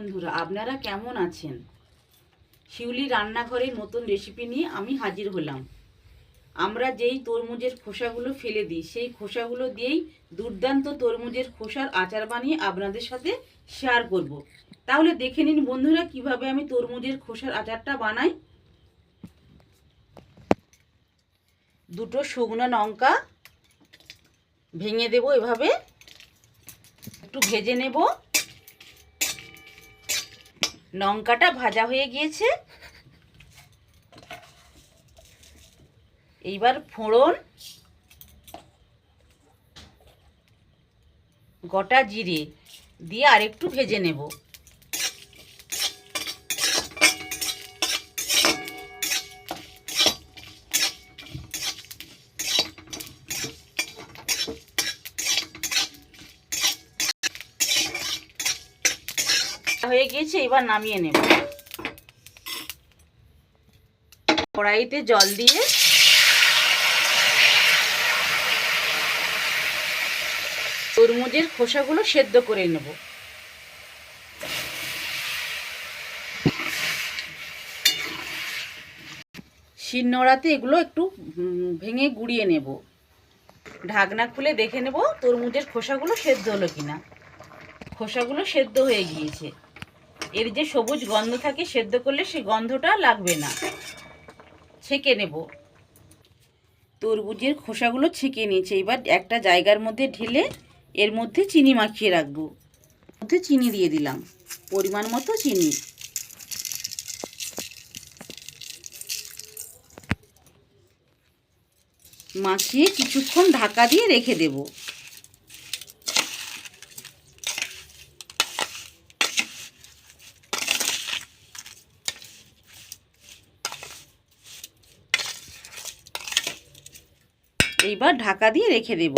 বন্ধুরা, আপনারা কেমন আছেন? শিউলি রান্নাঘরের নতুন রেসিপি নিয়ে আমি হাজির হলাম। আমরা যেই তরমুজের খোসাগুলো ফেলে দিই, সেই খোসাগুলো দিয়েই দুর্দান্ত তরমুজের খোসার আচার বানিয়ে আপনাদের সাথে শেয়ার করব। তাহলে দেখে নিন বন্ধুরা, কিভাবে আমি তরমুজের খোসার আচারটা বানাই। দুটো শুকনো লঙ্কা ভেঙে দেব, এভাবে একটু ভেজে নেব। লঙ্কাটা ভাজা হয়ে গিয়েছে। এইবার ফোড়ন, গোটা জিরে দিয়ে আরেকটু ভেজে নেব। হয়ে গিয়েছে, এবার নামিয়ে নেব। কড়াইতে জল দিয়ে তরমুজের খোসাগুলো সেদ্ধ করে নেব। শিলনোড়াতে এগুলো একটু ভেঙে গুঁড়িয়ে নেব। ঢাকনা খুলে দেখে নেব তরমুজের খোসাগুলো সেদ্ধ হলো কিনা। খোসাগুলো সেদ্ধ হয়ে গিয়েছে। এর যে সবুজ গন্ধ থাকে, সেদ্ধ করলে সেই গন্ধটা লাগবে না। ছেঁকে নেব। তরমুজের খোসাগুলো ছেঁকে নিয়েছে। এবার একটা জায়গার মধ্যে ঢেলে এর মধ্যে চিনি মাখিয়ে রাখবো। মধ্যে চিনি দিয়ে দিলাম, পরিমাণ মতো চিনি। মাখিয়ে কিছুক্ষণ ঢাকা দিয়ে রেখে দেব। এইবার ঢাকা দিয়ে রেখে দেব।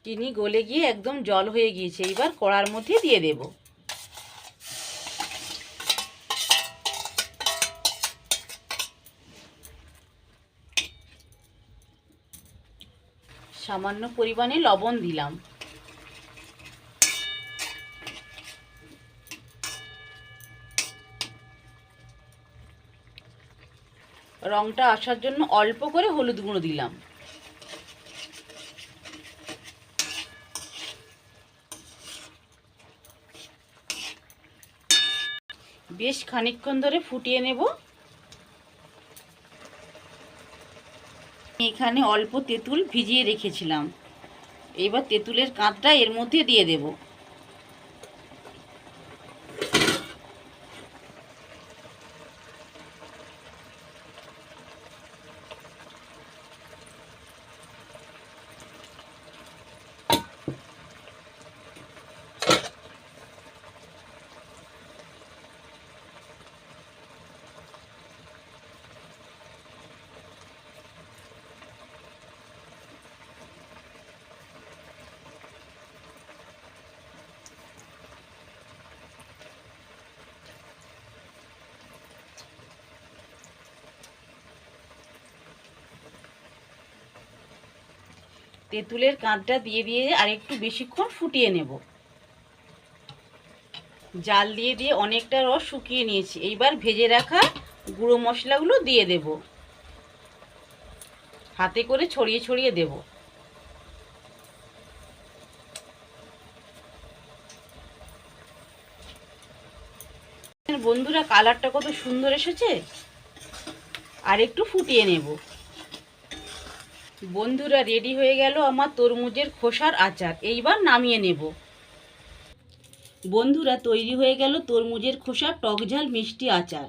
চিনি গলে গিয়ে একদম জল হয়ে গিয়েছে। এইবার কড়ার মধ্যে দিয়ে দেব। সামান্য পরিমাণে লবণ দিলাম। রংটা আসার জন্য অল্প করে হলুদ গুঁড়ো দিলাম। বেশ খানিকক্ষণ ধরে ফুটিয়ে নেব। এখানে অল্প তেঁতুল ভিজিয়ে রেখেছিলাম। এবার তেঁতুলের কাঁধটা এর মধ্যে দিয়ে দেব। তেঁতুলের কাঁধটা দিয়ে আর একটু বেশিক্ষণ ফুটিয়ে নেব। জাল দিয়ে অনেকটা রস শুকিয়ে নিয়েছি। এইবার ভেজে রাখা গুঁড়ো মশলাগুলো দিয়ে দেব। হাতে করে ছড়িয়ে ছড়িয়ে দেব। বন্ধুরা, কালারটা কত সুন্দর এসেছে। আর একটু ফুটিয়ে নেব। বন্ধুরা, রেডি হয়ে গেল আমার তরমুজের খোসার আচার। এইবার নামিয়ে নেব। বন্ধুরা, তৈরি হয়ে গেল তরমুজের খোসার টকঝাল মিষ্টি আচার।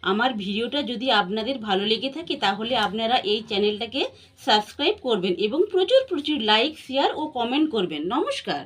আমার ভিডিওটা যদি আপনাদের ভালো লেগে থাকে, তাহলে আপনারা এই চ্যানেলটাকে সাবস্ক্রাইব করবেন এবং প্রচুর প্রচুর লাইক, শেয়ার ও কমেন্ট করবেন। নমস্কার।